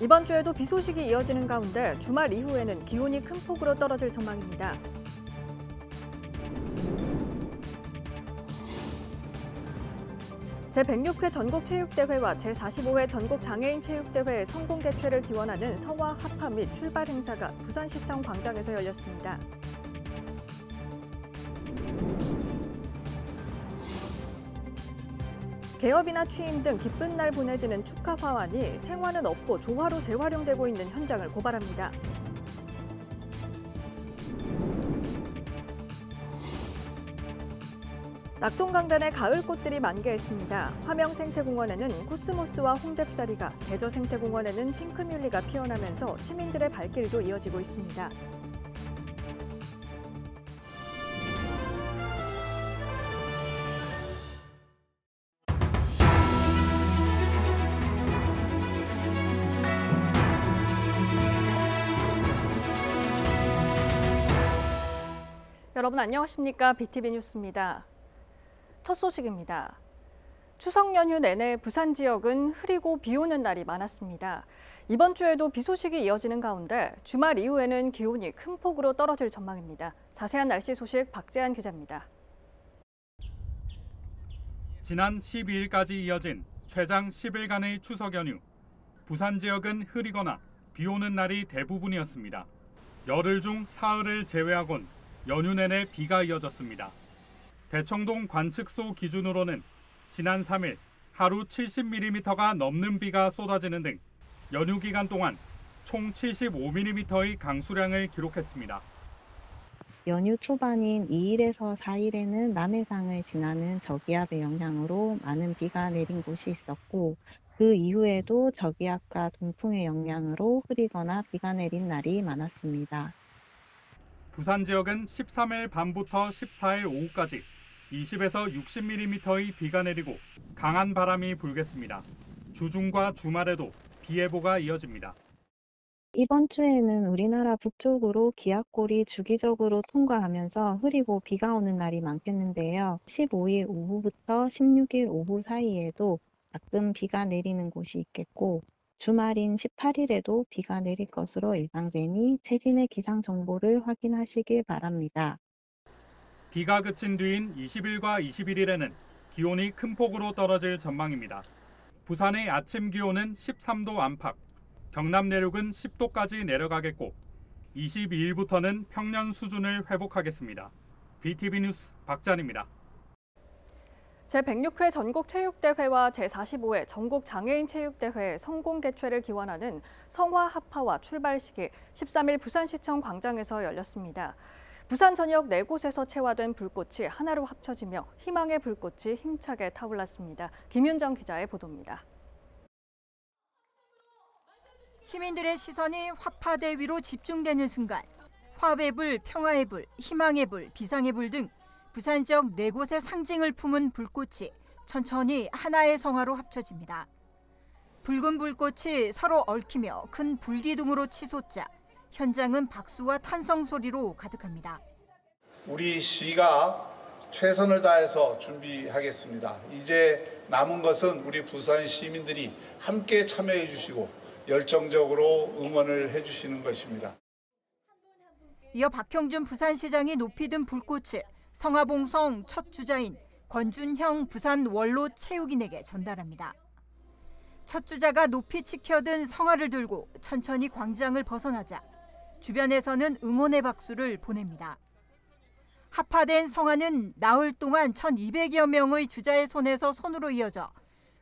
이번 주에도 비 소식이 이어지는 가운데 주말 이후에는 기온이 큰 폭으로 떨어질 전망입니다. 제106회 전국체육대회와 제45회 전국장애인체육대회의 성공 개최를 기원하는 성화 합파 및 출발 행사가 부산시청 광장에서 열렸습니다. 개업이나 취임 등 기쁜 날 보내지는 축하 화환이 생화는 없고 조화로 재활용되고 있는 현장을 고발합니다. 낙동강변에 가을 꽃들이 만개했습니다. 화명생태공원에는 코스모스와 홍대프사리가, 대저생태공원에는 핑크뮬리가 피어나면서 시민들의 발길도 이어지고 있습니다. 여러분 안녕하십니까? BTV 뉴스입니다. 첫 소식입니다. 추석 연휴 내내 부산 지역은 흐리고 비 오는 날이 많았습니다. 이번 주에도 비 소식이 이어지는 가운데 주말 이후에는 기온이 큰 폭으로 떨어질 전망입니다. 자세한 날씨 소식 박재한 기자입니다. 지난 12일까지 이어진 최장 10일간의 추석 연휴. 부산 지역은 흐리거나 비 오는 날이 대부분이었습니다. 열흘 중 사흘을 제외하곤 연휴 내내 비가 이어졌습니다. 대청동 관측소 기준으로는 지난 3일 하루 70mm가 넘는 비가 쏟아지는 등 연휴 기간 동안 총 75mm의 강수량을 기록했습니다. 연휴 초반인 2일에서 4일에는 남해상을 지나는 저기압의 영향으로 많은 비가 내린 곳이 있었고 그 이후에도 저기압과 동풍의 영향으로 흐리거나 비가 내린 날이 많았습니다. 부산 지역은 13일 밤부터 14일 오후까지 20에서 60mm의 비가 내리고 강한 바람이 불겠습니다. 주중과 주말에도 비 예보가 이어집니다. 이번 주에는 우리나라 북쪽으로 기압골이 주기적으로 통과하면서 흐리고 비가 오는 날이 많겠는데요. 15일 오후부터 16일 오후 사이에도 가끔 비가 내리는 곳이 있겠고 주말인 18일에도 비가 내릴 것으로 예상되니 최신의 기상 정보를 확인하시길 바랍니다. 비가 그친 뒤인 20일과 21일에는 기온이 큰 폭으로 떨어질 전망입니다. 부산의 아침 기온은 13도 안팎, 경남 내륙은 10도까지 내려가겠고 22일부터는 평년 수준을 회복하겠습니다. BTV 뉴스 박찬입니다. 제106회 전국체육대회와 제45회 전국장애인체육대회 성공 개최를 기원하는 성화 합파와 출발식이 13일 부산시청 광장에서 열렸습니다. 부산 전역 4곳에서 채화된 불꽃이 하나로 합쳐지며 희망의 불꽃이 힘차게 타올랐습니다. 김윤정 기자의 보도입니다. 시민들의 시선이 화파대 위로 집중되는 순간 화합의 불, 평화의 불, 희망의 불, 비상의 불 등 부산 지역 4곳의 상징을 품은 불꽃이 천천히 하나의 성화로 합쳐집니다. 붉은 불꽃이 서로 얽히며 큰 불기둥으로 치솟자 현장은 박수와 탄성 소리로 가득합니다. 우리 시가 최선을 다해서 준비하겠습니다. 이제 남은 것은 우리 부산 시민들이 함께 참여해 주시고 열정적으로 응원을 해 주시는 것입니다. 이어 박형준 부산시장이 높이 든 불꽃을 성화봉송 첫 주자인 권준형 부산 원로 체육인에게 전달합니다. 첫 주자가 높이 치켜든 성화를 들고 천천히 광장을 벗어나자 주변에서는 응원의 박수를 보냅니다. 합파된 성화는 나흘 동안 1,200여 명의 주자의 손에서 손으로 이어져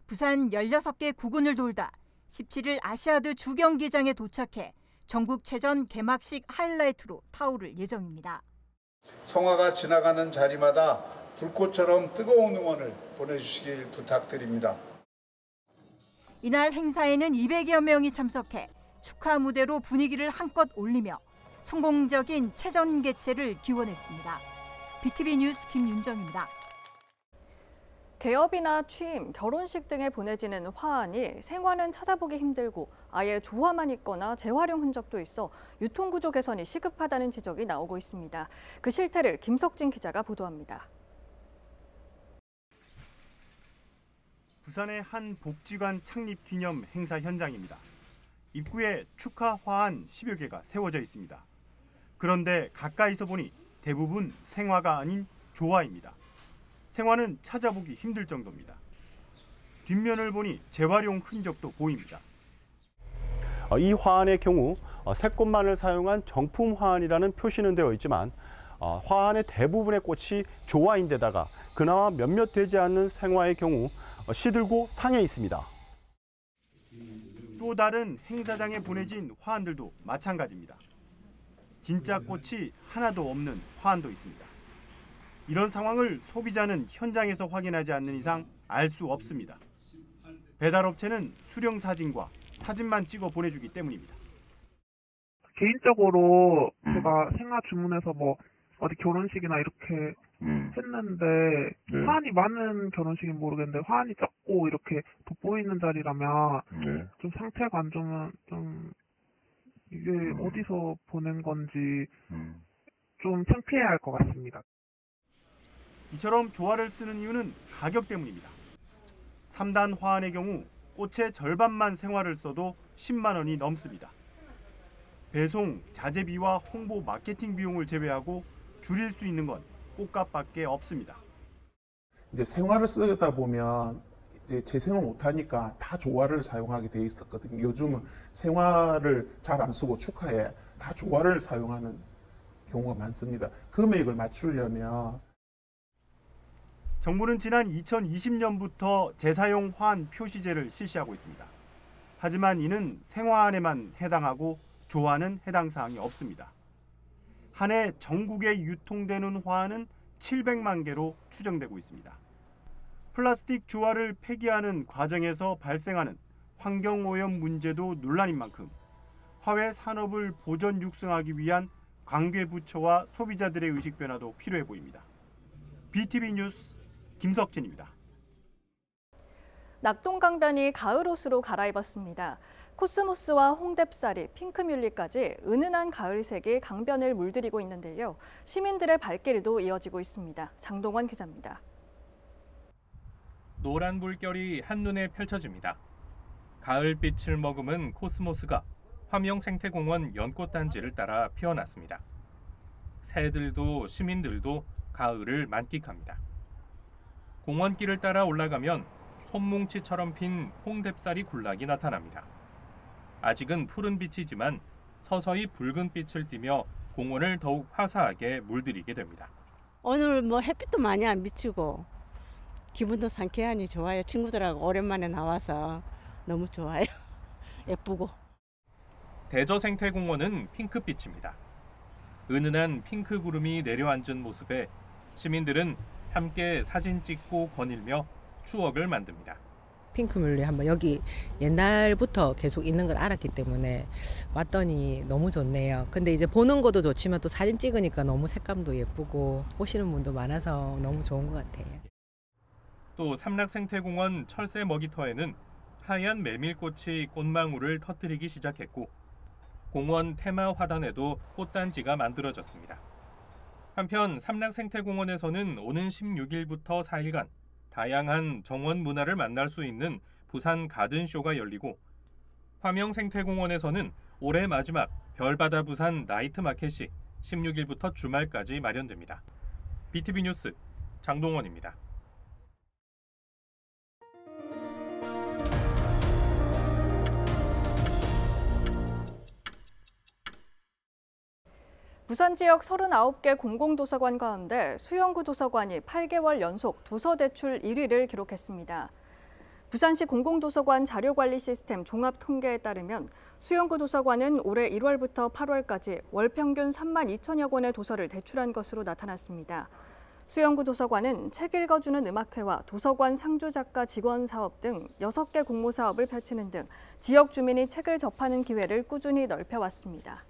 부산 16개 구군을 돌다 17일 아시아드 주경기장에 도착해 전국체전 개막식 하이라이트로 타오를 예정입니다. 성화가 지나가는 자리마다 불꽃처럼 뜨거운 응원을 보내주시길 부탁드립니다. 이날 행사에는 200여 명이 참석해 축하 무대로 분위기를 한껏 올리며 성공적인 체전 개최를 기원했습니다. BTV 뉴스 김윤정입니다. 개업이나 취임, 결혼식 등에 보내지는 화환이 생화는 찾아보기 힘들고 아예 조화만 있거나 재활용 흔적도 있어 유통구조 개선이 시급하다는 지적이 나오고 있습니다. 그 실태를 김석진 기자가 보도합니다. 부산의 한 복지관 창립 기념 행사 현장입니다. 입구에 축하 화환 10여 개가 세워져 있습니다. 그런데 가까이서 보니 대부분 생화가 아닌 조화입니다. 생화는 찾아보기 힘들 정도입니다. 뒷면을 보니 재활용 흔적도 보입니다. 이 화환의 경우 새 꽃만을 사용한 정품 화환이라는 표시는 되어 있지만 화환의 대부분의 꽃이 조화인데다가 그나마 몇몇 되지 않는 생화의 경우 시들고 상해 있습니다. 또 다른 행사장에 보내진 화환들도 마찬가지입니다. 진짜 꽃이 하나도 없는 화환도 있습니다. 이런 상황을 소비자는 현장에서 확인하지 않는 이상 알 수 없습니다. 배달업체는 수령 사진과 사진만 찍어 보내주기 때문입니다. 개인적으로 제가 생화 주문해서 뭐 어디 결혼식이나 이렇게 했는데 화환이 많은 결혼식은 모르겠는데 화환이 적고 이렇게 돋보이는 자리라면 좀 상태가 안 좋으면 좀 이게 어디서 보낸 건지 좀 창피해야 할 것 같습니다. 이처럼 조화를 쓰는 이유는 가격 때문입니다. 3단 화환의 경우 꽃의 절반만 생화를 써도 10만 원이 넘습니다. 배송, 자재비와 홍보, 마케팅 비용을 제외하고 줄일 수 있는 건 꽃값밖에 없습니다. 이제 생화를 쓰다 보면 이제 재생을 못하니까 다 조화를 사용하게 돼 있었거든요. 요즘은 생화를 잘 안 쓰고 축하에 다 조화를 사용하는 경우가 많습니다. 금액을 맞추려면 정부는 지난 2020년부터 재사용 화환 표시제를 실시하고 있습니다. 하지만 이는 생화안에만 해당하고 조화는 해당 사항이 없습니다. 한 해 전국에 유통되는 화환은 700만 개로 추정되고 있습니다. 플라스틱 조화를 폐기하는 과정에서 발생하는 환경오염 문제도 논란인 만큼 화훼 산업을 보전 육성하기 위한 관계부처와 소비자들의 의식 변화도 필요해 보입니다. BTV 뉴스 김석진입니다. 낙동강변이 가을 옷으로 갈아입었습니다. 코스모스와 홍대쌀이, 핑크뮬리까지 은은한 가을색이 강변을 물들이고 있는데요. 시민들의 발길도 이어지고 있습니다. 장동원 기자입니다. 노란 물결이 한눈에 펼쳐집니다. 가을빛을 머금은 코스모스가 화명생태공원 연꽃단지를 따라 피어났습니다. 새들도 시민들도 가을을 만끽합니다. 공원길을 따라 올라가면 손뭉치처럼 핀 홍대쌀이 군락이 나타납니다. 아직은 푸른 빛이지만 서서히 붉은 빛을 띠며 공원을 더욱 화사하게 물들이게 됩니다. 오늘 햇빛도 많이 안 비치고 기분도 상쾌하니 좋아요. 친구들하고 오랜만에 나와서 너무 좋아요. 예쁘고. 대저생태공원은 핑크빛입니다. 은은한 핑크 구름이 내려앉은 모습에 시민들은 함께 사진 찍고 거닐며 추억을 만듭니다. 핑크뮬리 한번 여기 옛날부터 계속 있는 걸 알았기 때문에 왔더니 너무 좋네요. 근데 이제 보는 것도 좋지만 또 사진 찍으니까 너무 색감도 예쁘고 오시는 분도 많아서 너무 좋은 것 같아요. 또 삼락생태공원 철새 먹이터에는 하얀 메밀꽃이 꽃망울을 터뜨리기 시작했고 공원 테마 화단에도 꽃단지가 만들어졌습니다. 한편 삼락생태공원에서는 오는 16일부터 4일간 다양한 정원 문화를 만날 수 있는 부산 가든쇼가 열리고 화명생태공원에서는 올해 마지막 별바다 부산 나이트 마켓이 16일부터 주말까지 마련됩니다. BTV 뉴스 장동원입니다. 부산 지역 39개 공공도서관 가운데 수영구 도서관이 8개월 연속 도서대출 1위를 기록했습니다. 부산시 공공도서관 자료관리 시스템 종합통계에 따르면 수영구 도서관은 올해 1월부터 8월까지 월 평균 3만 2천여 권의 도서를 대출한 것으로 나타났습니다. 수영구 도서관은 책 읽어주는 음악회와 도서관 상주작가 직원 사업 등 6개 공모 사업을 펼치는 등 지역 주민이 책을 접하는 기회를 꾸준히 넓혀왔습니다.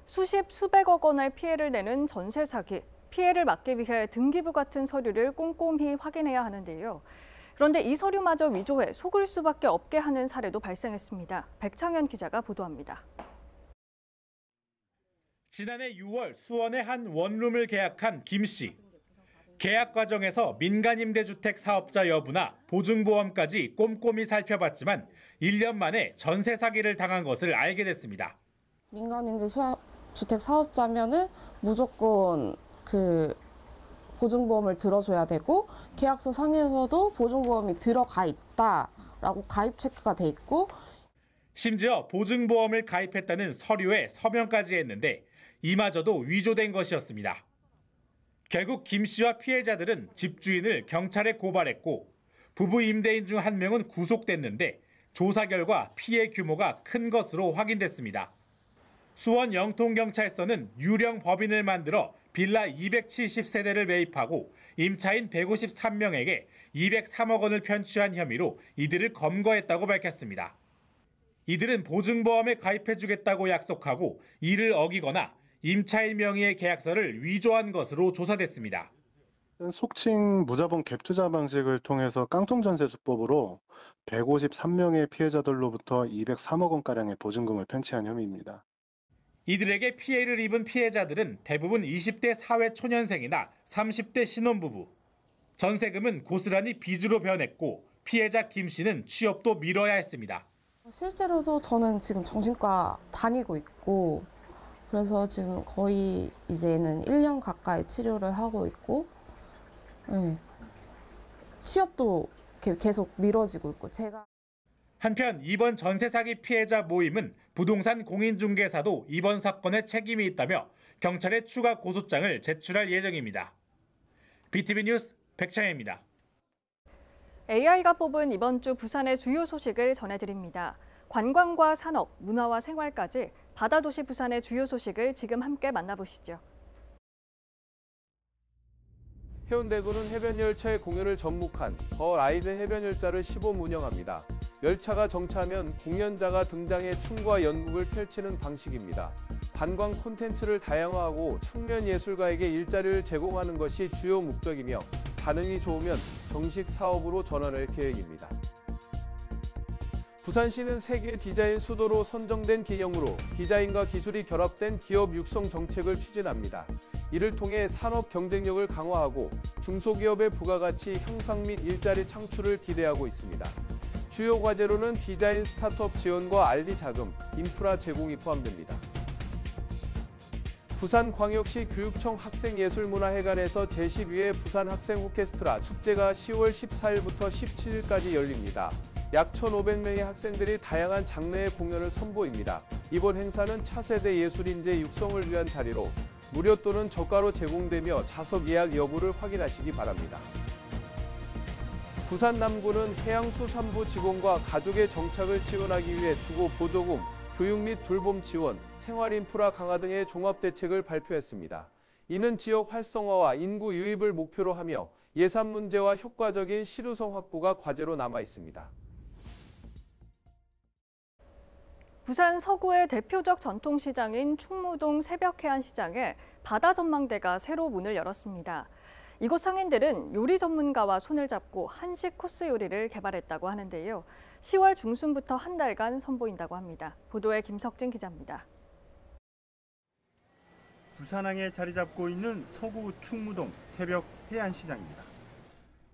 수십, 수백억 원의 피해를 내는 전세 사기. 피해를 막기 위해 등기부 같은 서류를 꼼꼼히 확인해야 하는데요. 그런데 이 서류마저 위조해 속을 수밖에 없게 하는 사례도 발생했습니다. 백창현 기자가 보도합니다. 지난해 6월 수원의 한 원룸을 계약한 김 씨. 계약 과정에서 민간임대주택 사업자 여부나 보증보험까지 꼼꼼히 살펴봤지만 1년 만에 전세 사기를 당한 것을 알게 됐습니다. 민간임대주택 사업자면은 무조건 보증보험을 들어줘야 되고 계약서 상에서도 보증보험이 들어가 있다라고 가입 체크가 돼 있고 심지어 보증보험을 가입했다는 서류에 서명까지 했는데 이마저도 위조된 것이었습니다. 결국 김 씨와 피해자들은 집주인을 경찰에 고발했고 부부 임대인 중 한 명은 구속됐는데 조사 결과 피해 규모가 큰 것으로 확인됐습니다. 수원 영통경찰서는 유령 법인을 만들어 빌라 270세대를 매입하고 임차인 153명에게 203억 원을 편취한 혐의로 이들을 검거했다고 밝혔습니다. 이들은 보증보험에 가입해주겠다고 약속하고 이를 어기거나 임차인 명의의 계약서를 위조한 것으로 조사됐습니다. 속칭 무자본 갭 투자 방식을 통해서 깡통전세수법으로 153명의 피해자들로부터 203억 원가량의 보증금을 편취한 혐의입니다. 이들에게 피해를 입은 피해자들은 대부분 20대 사회초년생이나 30대 신혼부부. 전세금은 고스란히 빚으로 변했고 피해자 김 씨는 취업도 미뤄야 했습니다. 실제로도 저는 지금 정신과 다니고 있고 그래서 지금 거의 이제는 1년 가까이 치료를 하고 있고 취업도 계속 미뤄지고 있고 한편 이번 전세 사기 피해자 모임은 부동산 공인중개사도 이번 사건에 책임이 있다며 경찰에 추가 고소장을 제출할 예정입니다. BTV 뉴스 백창혜입니다. AI가 뽑은 이번 주 부산의 주요 소식을 전해드립니다. 관광과 산업, 문화와 생활까지 바다도시 부산의 주요 소식을 지금 함께 만나보시죠. 해운대구는 해변열차의 공연을 접목한 더 라이드 해변열차를 시범 운영합니다. 열차가 정차하면 공연자가 등장해 춤과 연극을 펼치는 방식입니다. 관광 콘텐츠를 다양화하고 청년 예술가에게 일자리를 제공하는 것이 주요 목적이며 반응이 좋으면 정식 사업으로 전환할 계획입니다. 부산시는 세계 디자인 수도로 선정된 기념으로 디자인과 기술이 결합된 기업 육성 정책을 추진합니다. 이를 통해 산업 경쟁력을 강화하고 중소기업의 부가가치 향상 및 일자리 창출을 기대하고 있습니다. 주요 과제로는 디자인 스타트업 지원과 알리 자금, 인프라 제공이 포함됩니다. 부산광역시 교육청 학생예술문화회관에서 제12회 부산 학생 오케스트라 축제가 10월 14일부터 17일까지 열립니다. 약 1,500명의 학생들이 다양한 장르의 공연을 선보입니다. 이번 행사는 차세대 예술인재 육성을 위한 자리로 무료 또는 저가로 제공되며 좌석 예약 여부를 확인하시기 바랍니다. 부산 남구는 해양수산부 직원과 가족의 정착을 지원하기 위해 주거 보조금, 교육 및 돌봄 지원, 생활인프라 강화 등의 종합대책을 발표했습니다. 이는 지역 활성화와 인구 유입을 목표로 하며 예산 문제와 효과적인 실효성 확보가 과제로 남아 있습니다. 부산 서구의 대표적 전통시장인 충무동 새벽해안시장에 바다 전망대가 새로 문을 열었습니다. 이곳 상인들은 요리 전문가와 손을 잡고 한식 코스 요리를 개발했다고 하는데요. 10월 중순부터 한 달간 선보인다고 합니다. 보도에 김석진 기자입니다. 부산항에 자리 잡고 있는 서구 충무동 새벽해안시장입니다.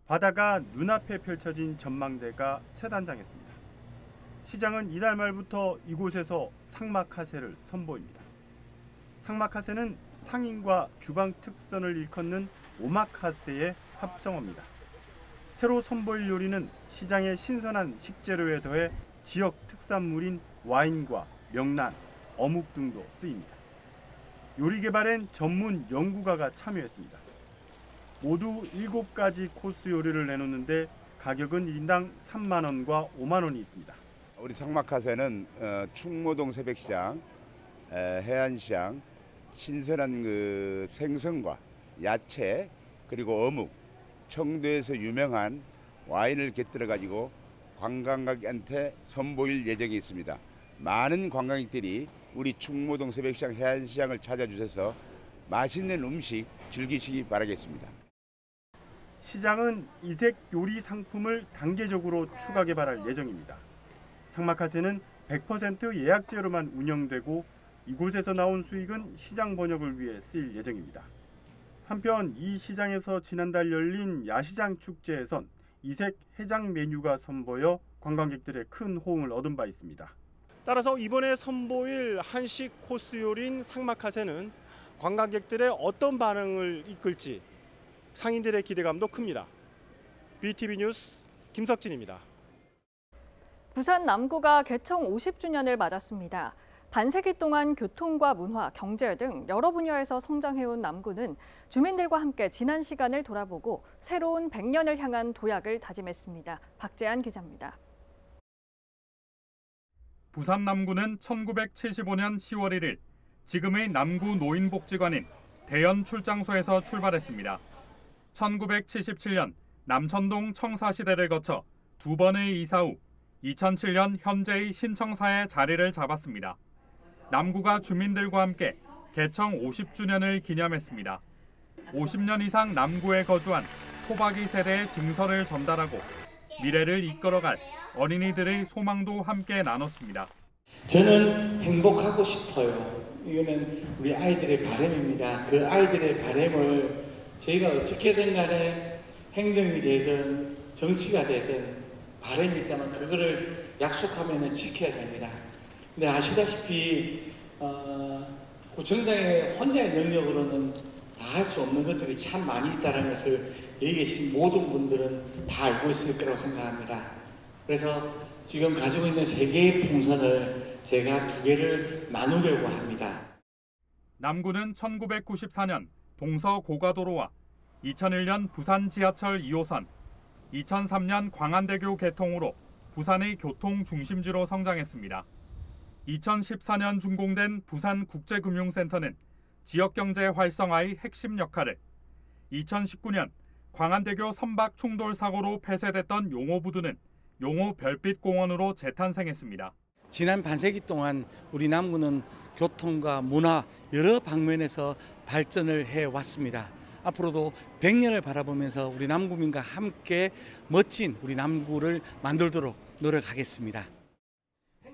바다가 눈앞에 펼쳐진 전망대가 새 단장했습니다. 시장은 이달 말부터 이곳에서 상마카세를 선보입니다. 상마카세는 상인과 주방 특선을 일컫는 오마카세의 합성어입니다. 새로 선보일 요리는 시장의 신선한 식재료에 더해 지역 특산물인 와인과 명란, 어묵 등도 쓰입니다. 요리 개발엔 전문 연구가가 참여했습니다. 모두 7가지 코스 요리를 내놓는데 가격은 1인당 3만 원과 5만 원이 있습니다. 우리 상마카세는 충무동 새벽시장, 해안시장, 신선한 생선과 야채 그리고 어묵, 청도에서 유명한 와인을 곁들여 가지고 관광객한테 선보일 예정이 있습니다. 많은 관광객들이 우리 충무동 새벽시장, 해안시장을 찾아주셔서 맛있는 음식 즐기시기 바라겠습니다. 시장은 이색 요리 상품을 단계적으로 추가 개발할 예정입니다. 상마카세는 100% 예약제로만 운영되고 이곳에서 나온 수익은 시장 번역을 위해 쓰일 예정입니다. 한편 이 시장에서 지난달 열린 야시장 축제에선 이색 해장 메뉴가 선보여 관광객들의 큰 호응을 얻은 바 있습니다. 따라서 이번에 선보일 한식 코스 요리인 상마카세는 관광객들의 어떤 반응을 이끌지 상인들의 기대감도 큽니다. BTV 뉴스 김석진입니다. 부산 남구가 개청 50주년을 맞았습니다. 반세기 동안 교통과 문화, 경제 등 여러 분야에서 성장해온 남구는 주민들과 함께 지난 시간을 돌아보고 새로운 100년을 향한 도약을 다짐했습니다. 박재한 기자입니다. 부산 남구는 1975년 10월 1일 지금의 남구 노인복지관인 대연 출장소에서 출발했습니다. 1977년 남천동 청사시대를 거쳐 두 번의 이사 후 2007년 현재의 신청사에 자리를 잡았습니다. 남구가 주민들과 함께 개청 50주년을 기념했습니다. 50년 이상 남구에 거주한 토박이 세대의 증서를 전달하고 미래를 이끌어갈 어린이들의 소망도 함께 나눴습니다. 저는 행복하고 싶어요. 이거는 우리 아이들의 바람입니다. 그 아이들의 바람을 저희가 어떻게든 간에 행정이 되든 정치가 되든 바람이 있다면 그거를 약속하면 지켜야 됩니다. 근데 아시다시피 구청장의 혼자의 능력으로는 다 할 수 없는 것들이 참 많이 있다는 것을 여기 계신 모든 분들은 다 알고 있을 거라고 생각합니다. 그래서 지금 가지고 있는 3개의 풍선을 제가 2개를 나누려고 합니다. 남구는 1994년 동서고가도로와 2001년 부산 지하철 2호선, 2003년 광안대교 개통으로 부산의 교통 중심지로 성장했습니다. 2014년 준공된 부산국제금융센터는 지역경제 활성화의 핵심 역할을, 2019년 광안대교 선박 충돌 사고로 폐쇄됐던 용호부두는 용호 별빛공원으로 재탄생했습니다. 지난 반세기 동안 우리 남구는 교통과 문화 여러 방면에서 발전을 해왔습니다. 앞으로도 100년을 바라보면서 우리 남구민과 함께 멋진 우리 남구를 만들도록 노력하겠습니다.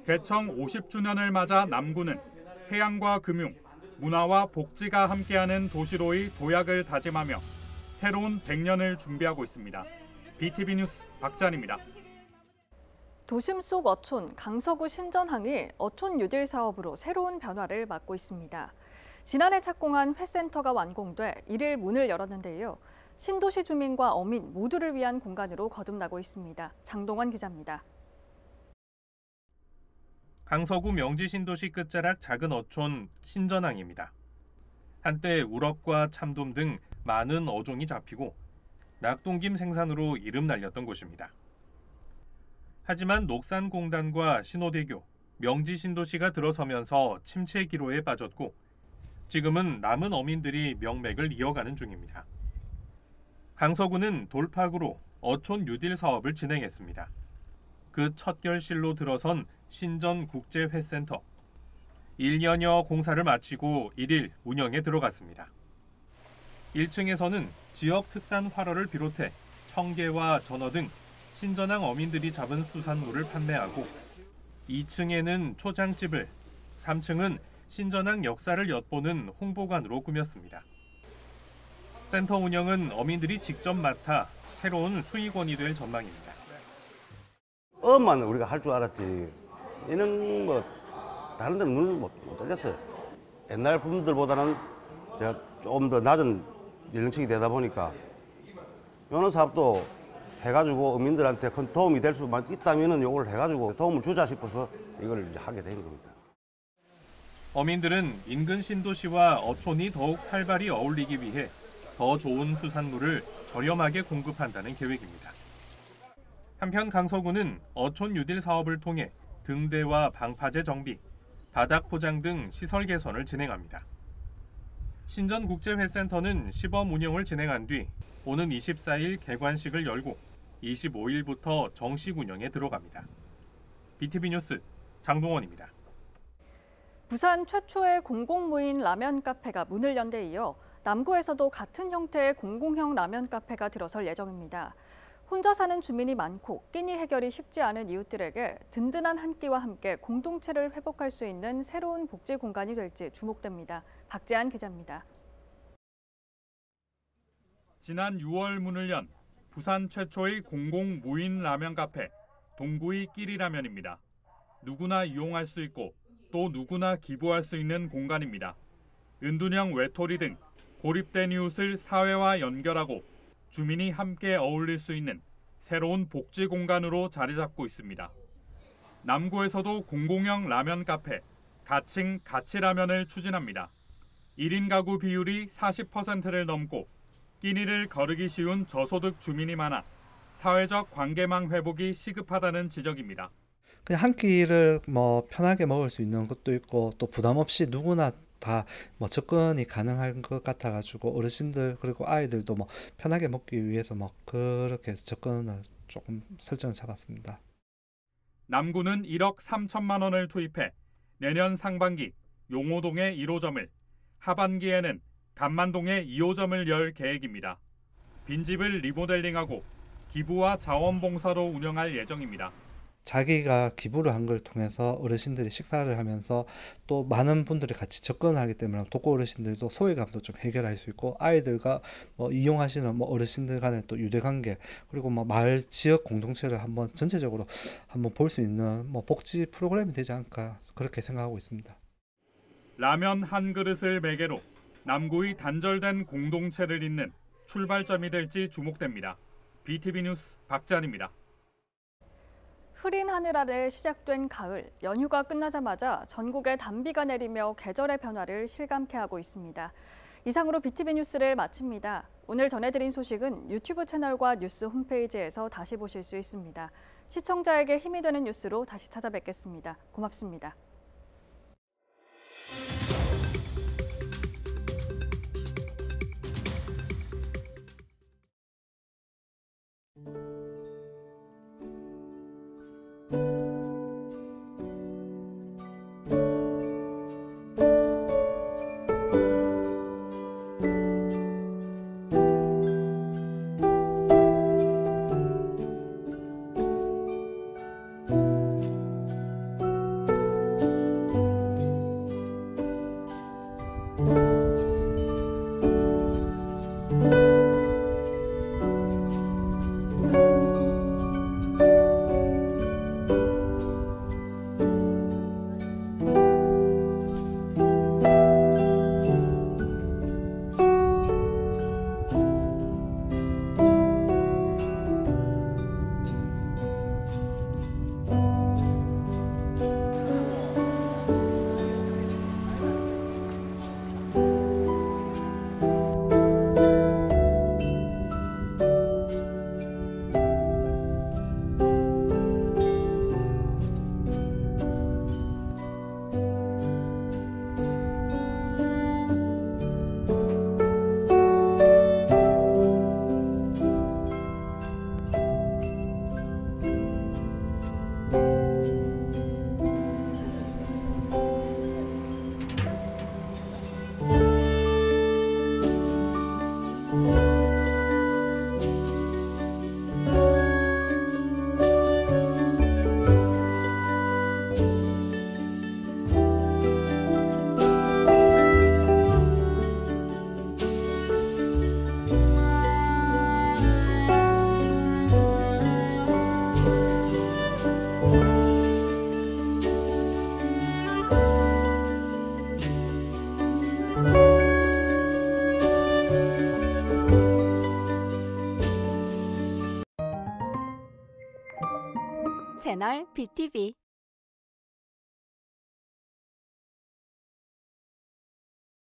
개청 50주년을 맞아 남구는 해양과 금융, 문화와 복지가 함께하는 도시로의 도약을 다짐하며 새로운 100년을 준비하고 있습니다. BTV 뉴스 박찬입니다. 도심 속 어촌 강서구 신전항이 어촌 뉴딜 사업으로 새로운 변화를 맞고 있습니다. 지난해 착공한 회센터가 완공돼 1일 문을 열었는데요. 신도시 주민과 어민 모두를 위한 공간으로 거듭나고 있습니다. 장동원 기자입니다. 강서구 명지 신도시 끝자락 작은 어촌 신전항입니다. 한때 우럭과 참돔 등 많은 어종이 잡히고 낙동김 생산으로 이름 날렸던 곳입니다. 하지만 녹산공단과 신호대교, 명지 신도시가 들어서면서 침체 기로에 빠졌고 지금은 남은 어민들이 명맥을 이어가는 중입니다. 강서구는 돌파구로 어촌 뉴딜 사업을 진행했습니다. 그 첫 결실로 들어선 신전국제회센터. 1년여 공사를 마치고 1일 운영에 들어갔습니다. 1층에서는 지역 특산 활어를 비롯해 청개와 전어 등 신전항 어민들이 잡은 수산물을 판매하고 2층에는 초장집을, 3층은 신전항 역사를 엿보는 홍보관으로 꾸몄습니다. 센터 운영은 어민들이 직접 맡아 새로운 수익원이 될 전망입니다. 엄만 우리가 할 줄 알았지 이런 뭐 다른 데는 눈을 못 돌렸어요. 옛날 분들보다는 제가 조금 더 낮은 연령층이 되다 보니까 이런 사업도 해가지고 어민들한테 큰 도움이 될 수만 있다면 이걸 해가지고 도움을 주자 싶어서 이걸 이제 하게 된 겁니다. 어민들은 인근 신도시와 어촌이 더욱 활발히 어울리기 위해 더 좋은 수산물을 저렴하게 공급한다는 계획입니다. 한편 강서구는 어촌 뉴딜 사업을 통해 등대와 방파제 정비, 바닥 포장 등 시설 개선을 진행합니다. 신전국제회센터는 시범 운영을 진행한 뒤 오는 24일 개관식을 열고 25일부터 정식 운영에 들어갑니다. BTV 뉴스 장동원입니다. 부산 최초의 공공무인 라면 카페가 문을 연 데 이어 남구에서도 같은 형태의 공공형 라면 카페가 들어설 예정입니다. 혼자 사는 주민이 많고 끼니 해결이 쉽지 않은 이웃들에게 든든한 한 끼와 함께 공동체를 회복할 수 있는 새로운 복지 공간이 될지 주목됩니다. 박재한 기자입니다. 지난 6월 문을 연 부산 최초의 공공 무인 라면 카페 동구이 끼리라면입니다. 누구나 이용할 수 있고 또 누구나 기부할 수 있는 공간입니다. 은둔형 외톨이 등 고립된 이웃을 사회와 연결하고 주민이 함께 어울릴 수 있는 새로운 복지 공간으로 자리 잡고 있습니다. 남구에서도 공공형 라면 카페 가칭 가치라면을 추진합니다. 1인 가구 비율이 40%를 넘고 끼니를 거르기 쉬운 저소득 주민이 많아 사회적 관계망 회복이 시급하다는 지적입니다. 그냥 한 끼를 편하게 먹을 수 있는 것도 있고 또 부담 없이 누구나 다 접근이 가능한 것 같아가지고 어르신들 그리고 아이들도 편하게 먹기 위해서 그렇게 접근을 조금 설정을 잡았습니다. 남구는 1억 3천만 원을 투입해 내년 상반기 용호동에 1호점을, 하반기에는 간만동에 2호점을 열 계획입니다. 빈집을 리모델링하고 기부와 자원봉사로 운영할 예정입니다. 자기가 기부를 한 걸 통해서 어르신들이 식사를 하면서 또 많은 분들이 같이 접근하기 때문에 독거 어르신들도 소외감도 좀 해결할 수 있고 아이들과 이용하시는 어르신들 간의 또 유대관계 그리고 마을 지역 공동체를 한번 전체적으로 한번 볼 수 있는 복지 프로그램이 되지 않을까 그렇게 생각하고 있습니다. 라면 한 그릇을 매개로 남구의 단절된 공동체를 잇는 출발점이 될지 주목됩니다. BTV 뉴스 박재환입니다. 흐린 하늘 아래 시작된 가을, 연휴가 끝나자마자 전국에 단비가 내리며 계절의 변화를 실감케 하고 있습니다. 이상으로 BTV 뉴스를 마칩니다. 오늘 전해드린 소식은 유튜브 채널과 뉴스 홈페이지에서 다시 보실 수 있습니다. 시청자에게 힘이 되는 뉴스로 다시 찾아뵙겠습니다. 고맙습니다. 채널 BTV